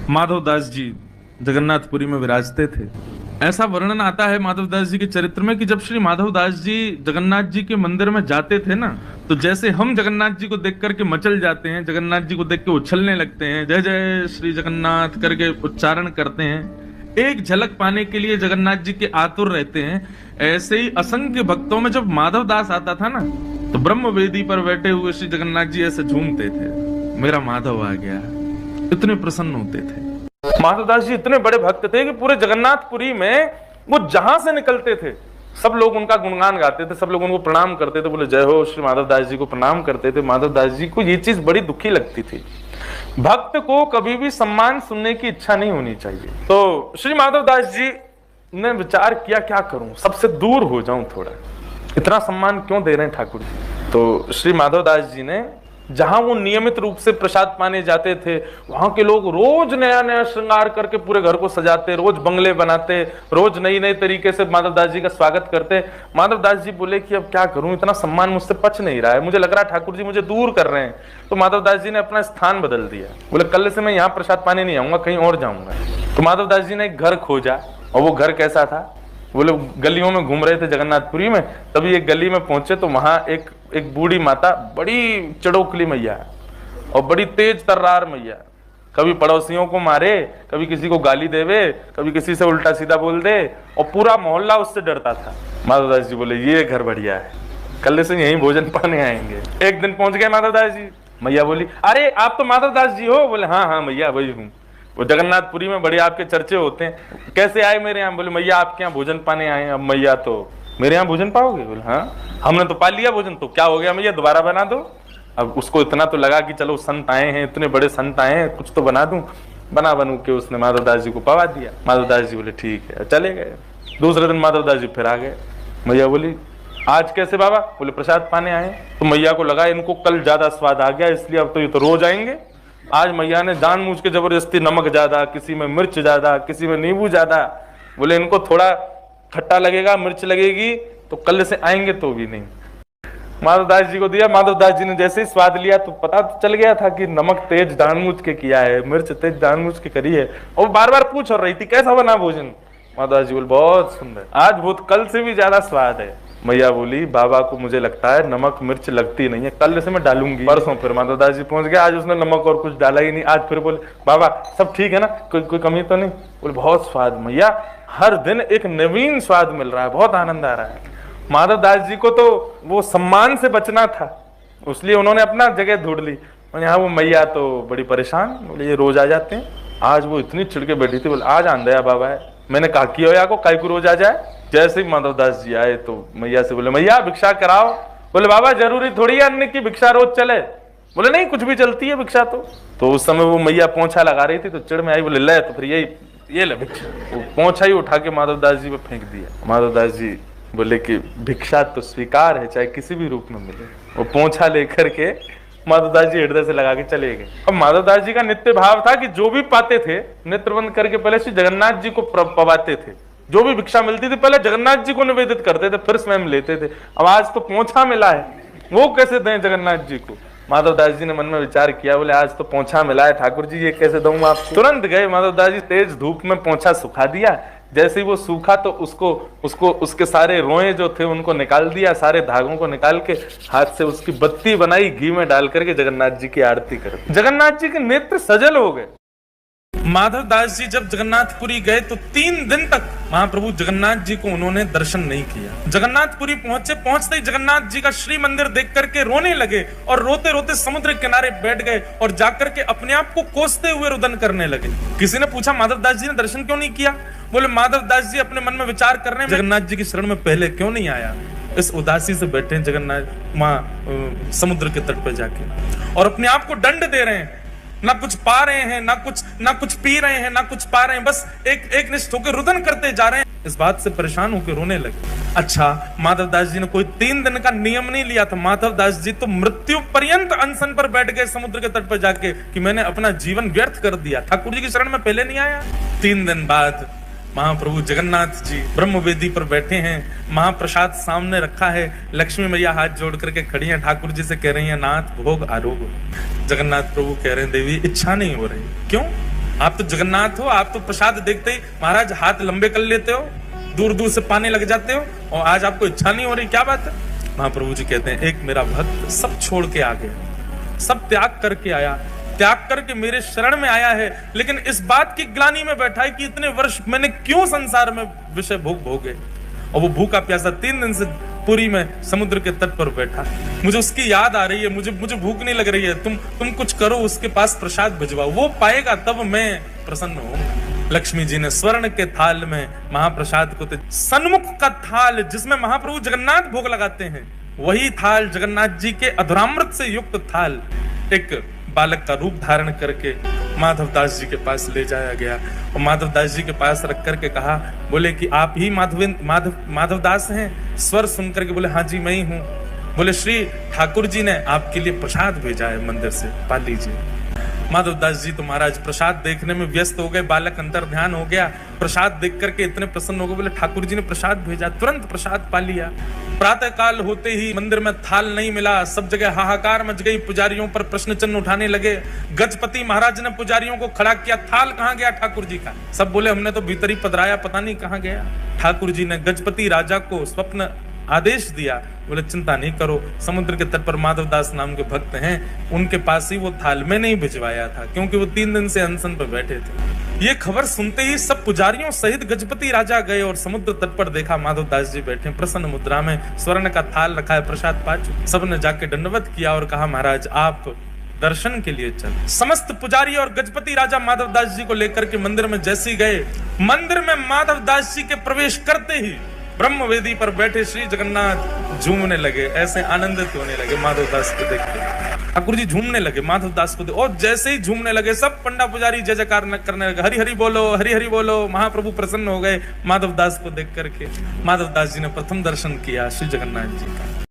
माधवदास जी जगन्नाथपुरी में विराजते थे। ऐसा वर्णन आता है माधवदास जी के चरित्र में कि जब श्री माधवदास जी जगन्नाथ जी के मंदिर में जाते थे ना, तो जैसे हम जगन्नाथ जी को देख करके मचल जाते हैं, जगन्नाथ जी को देख के उछलने लगते हैं, जय जय श्री जगन्नाथ करके उच्चारण करते हैं, एक झलक पाने के लिए जगन्नाथ जी के आतुर रहते हैं। ऐसे ही असंख्य भक्तों में जब माधवदास आता था ना, तो ब्रह्म वेदी पर बैठे हुए श्री जगन्नाथ जी ऐसे झूमते थे, मेरा माधव आ गया, इतने प्रसन्न होते थे। माधवदास जी इतने बड़े भक्त थे कि पूरे जगन्नाथपुरी में वो जहां से निकलते थे सब लोग उनका गुणगान गाते थे, सब लोग उनको प्रणाम करते थे, बोले जय हो, श्री माधवदास जी को प्रणाम करते थे। माधवदास जी को ये चीज बड़ी दुखी लगती थी, भक्त को कभी भी सम्मान सुनने की इच्छा नहीं होनी चाहिए। तो श्री माधवदास जी ने विचार किया, क्या करूं, सबसे दूर हो जाऊं थोड़ा, इतना सम्मान क्यों दे रहे हैं ठाकुर जी। तो श्री माधवदास जी ने, जहां वो नियमित रूप से प्रसाद पाने जाते थे, वहां के लोग रोज नया नया श्रृंगार करके पूरे घर को सजाते, रोज बंगले बनाते, रोज नई नई तरीके से माधवदास जी का स्वागत करते। माधवदास जी बोले कि अब क्या करूं, इतना सम्मान मुझसे पच नहीं रहा है, मुझे लग रहा है ठाकुर जी मुझे दूर कर रहे हैं। तो माधवदास जी ने अपना स्थान बदल दिया, बोले कल से मैं यहाँ प्रसाद पाने नहीं आऊंगा, कहीं और जाऊंगा। तो माधवदास जी ने एक घर खोजा, और वो घर कैसा था, वो लोग गलियों में घूम रहे थे जगन्नाथपुरी में, तभी एक गली में पहुंचे तो वहां एक बूढ़ी माता, बड़ी चड़ोखली मैया और बड़ी तेज तर्रार मैया, कभी पड़ोसियों को मारे, कभी किसी को गाली देवे, कभी किसी से उल्टा सीधा बोल दे, और पूरा मोहल्ला उससे डरता था। माधवदास जी बोले ये घर बढ़िया है, कल से यहीं भोजन पाने आएंगे। एक दिन पहुंच गए माधवदास जी, मैया बोली अरे आप तो माधवदास जी हो? बोले हाँ हाँ मैया वही हूँ। वो जगन्नाथपुरी में बड़े आपके चर्चे होते हैं, कैसे आए मेरे यहाँ? बोले मैया आपके यहाँ भोजन पाने आए। अब मैया तो मेरे यहाँ भोजन पाओगे? बोले हाँ, हमने तो पा लिया भोजन, तो क्या हो गया मैया, दोबारा बना दो। अब उसको इतना तो लगा कि चलो संत आए हैं, इतने बड़े संत आए हैं, कुछ तो बना दूं। बनू के उसने माधवदास जी को पवा दिया। माधवदास जी बोले ठीक है, चले गए। दूसरे दिन माधवदास जी फिर आ गए। मैया बोली आज कैसे बाबा? बोले प्रसाद पाने आए। तो मैया को लगा इनको कल ज्यादा स्वाद आ गया, इसलिए अब तो ये तो रोज आएंगे। आज मैया ने जानबूझ के जबरदस्ती नमक ज्यादा, किसी में मिर्च ज्यादा, किसी में नींबू ज्यादा, बोले इनको थोड़ा खट्टा लगेगा, मिर्च लगेगी, तो कल से आएंगे तो भी नहीं। माधवदास जी को दिया। माधवदास जी ने जैसे ही स्वाद लिया तो पता तो चल गया था कि नमक तेज जानबूझ के किया है, मिर्च तेज जानबूझ के करी है। और बार बार पूछ और रही थी कैसा बना भोजन। माधवदास जी बोले बहुत सुंदर, आज बहुत कल से भी ज्यादा स्वाद है। मैया बोली बाबा को मुझे लगता है नमक मिर्च लगती नहीं है, कल से मैं डालूंगी। परसों फिर माधवदास जी पहुंच गए, आज उसने नमक और कुछ डाला ही नहीं। आज फिर बोले बाबा सब ठीक है ना, कोई कमी तो नहीं? बोले बहुत स्वाद मैया, हर दिन एक नवीन स्वाद मिल रहा है, बहुत आनंद आ रहा है। माधवदास जी को तो वो सम्मान से बचना था, इसलिए उन्होंने अपना जगह ढूंढ ली। यहाँ वो मैया तो बड़ी परेशान, बोले ये रोज आ जाते हैं। आज वो इतनी चिड़के बैठी थी, बोले आज आंधया बाबा है, मैंने कहा कि या को काई को रोज आ जाए। जैसे ही माधवदास जी आए तो मैया से बोले मैया भिक्षा कराओ। बोले बाबा जरूरी थोड़ी है अन्न की भिक्षा रोज चले। बोले नहीं कुछ भी चलती है भिक्षा तो उस समय वो मैया पोंछा लगा रही थी तो चिड़ में आई, बोले ले तो फिर ये ले भिक्षा। वो पोंछा ही उठा के माधवदास जी पे फेंक दिया। माधवदास जी बोले कि भिक्षा तो स्वीकार है, चाहे किसी भी रूप में मिले। वो पोंछा लेकर के माधवदास जी हृदय से लगा के चले गए। अब माधवदास जी का नित्य भाव था कि जो भी पाते थे नेत्र बंद करके पहले श्री जगन्नाथ जी को पवाते थे। जो भी भिक्षा मिलती थी पहले जगन्नाथ जी को निवेदित करते थे, फिर स्वयं लेते थे। अब आज तो पोंछा मिला है, वो कैसे दें जगन्नाथ जी को? माधवदास जी ने मन में विचार किया, बोले आज तो पोंछा मिला है ठाकुर जी, ये कैसे दूं आपको? तुरंत गए माधवदास जी, तेज धूप में पोंछा सुखा दिया। जैसे ही वो सूखा तो उसको उसके सारे रोए जो थे उनको निकाल दिया, सारे धागों को निकाल के हाथ से उसकी बत्ती बनाई, घी में डाल करके जगन्नाथ जी की आरती कर दी। जगन्नाथ जी के नेत्र सजल हो गए। माधवदास जी जब जगन्नाथपुरी गए तो 3 दिन तक महाप्रभु जगन्नाथ जी को उन्होंने दर्शन नहीं किया। जगन्नाथपुरी पहुंचते ही जगन्नाथ जी का श्री मंदिर देख करके रोने लगे और रोते रोते समुद्र किनारे बैठ गए और जाकर के अपने आप को कोसते हुए रुदन करने लगे। किसी ने पूछा माधवदास जी ने दर्शन क्यों नहीं किया? बोले माधवदास जी अपने मन में विचार कर रहे हैं, जगन्नाथ जी की शरण में पहले क्यों नहीं आया। इस उदासी से बैठे जगन्नाथ वहां समुद्र के तट पर जाके और अपने आप को दंड दे रहे हैं, ना कुछ पा रहे हैं, ना कुछ पी रहे हैं, ना कुछ पा रहे हैं, बस एक निष्ठ होकर रुदन करते जा रहे हैं। इस बात से परेशान होकर रोने लगे। अच्छा माधवदास जी ने कोई 3 दिन का नियम नहीं लिया था। माधवदास जी तो मृत्यु पर्यंत अनशन पर बैठ गए समुद्र के तट पर जाके कि मैंने अपना जीवन व्यर्थ कर दिया, ठाकुर जी की शरण में पहले नहीं आया। 3 दिन बाद महाप्रभु जगन्नाथ जी ब्रह्म वेदी पर बैठे हैं, महाप्रसाद सामने रखा है, लक्ष्मी मैया हाथ जोड़ करके खड़ी हैं, ठाकुर जी से कह रही हैं नाथ भोग आरोग। जगन्नाथ प्रभु कह रहे हैं देवी इच्छा नहीं हो रही। क्यों? आप तो जगन्नाथ हो, आप तो प्रसाद देखते ही महाराज हाथ लंबे कर लेते हो, दूर दूर से पाने लग जाते हो, और आज आपको इच्छा नहीं हो रही, क्या बात है? महाप्रभु जी कहते हैं एक मेरा भक्त सब छोड़ के आ गया, सब त्याग करके आया, त्याग करके मेरे शरण में आया है, लेकिन इस बात की ग्लानि में बैठा है कि इतने वर्ष मैंने क्यों संसार में विषय भोग भोगे। और वो भूखा प्यासा 3 दिन से पुरी में समुद्र के तट पर बैठा, मुझे उसकी याद आ रही है, मुझे भूख नहीं लग रही है, तुम कुछ करो, उसके पास प्रसाद भिजवाओ, वो पाएगा तब मैं प्रसन्न हूं। लक्ष्मी जी ने स्वर्ण के थाल में महाप्रसाद को, सन्मुख का थाल जिसमें महाप्रभु जगन्नाथ भोग लगाते हैं, वही थाल जगन्नाथ जी के अधरामृत से युक्त थाल एक बालक का रूप धारण करके माधवदास जी के पास ले जाया गया, और माधवदास जी के पास रख करके कहा, बोले कि आप ही माधवदास हैं? स्वर सुनकर के बोले हाँ जी मैं ही हूँ। बोले श्री ठाकुर जी ने आपके लिए प्रसाद भेजा है मंदिर से, पा लीजिए। माधवदास जी तो महाराज प्रसाद देखने में व्यस्त हो गए, बालक अंतर ध्यान हो गया, प्रसाद देख करके इतने प्रसन्न हो गए, बोले ठाकुर जी ने प्रसाद भेजा, तुरंत प्रसाद पा लिया। प्रातः काल होते ही मंदिर में थाल नहीं मिला, सब जगह हाहाकार मच गई, पुजारियों पर प्रश्न चिन्ह उठाने लगे। गजपति महाराज ने पुजारियों को खड़ा किया, थाल कहाँ गया ठाकुर जी का? सब बोले हमने तो भीतर ही पधराया, पता नहीं कहाँ गया। ठाकुर जी ने गजपति राजा को स्वप्न आदेश दिया, बोले चिंता नहीं करो, समुद्र के तट पर माधवदास नाम के भक्त हैं, उनके पास ही वो थाल में नहीं भिजवाया था, क्योंकि वो 3 दिन से अनशन पर बैठे थे। ये खबर सुनते ही सब पुजारियों सहित गजपति राजा गए और समुद्र तट पर देखा माधवदास जी बैठे प्रसन्न मुद्रा में, स्वर्ण का थाल रखा है, प्रसाद पा चुके। सबने जाके दंडवत किया और कहा महाराज आप दर्शन के लिए चल। समस्त पुजारी और गजपति राजा माधवदास जी को लेकर के मंदिर में जैसे ही गए, मंदिर में माधवदास जी के प्रवेश करते ही ब्रह्म वेदी पर बैठे श्री जगन्नाथ झूमने लगे, ऐसे आनंदित होने लगे माधवदास को देख के। ठाकुर जी झूमने लगे माधवदास को, और जैसे ही झूमने लगे सब पंडा पुजारी जय जयकार करने लगे, हरि हरि बोलो, हरि हरि बोलो। महाप्रभु प्रसन्न हो गए माधवदास को देख करके। माधवदास जी ने प्रथम दर्शन किया श्री जगन्नाथ जी का।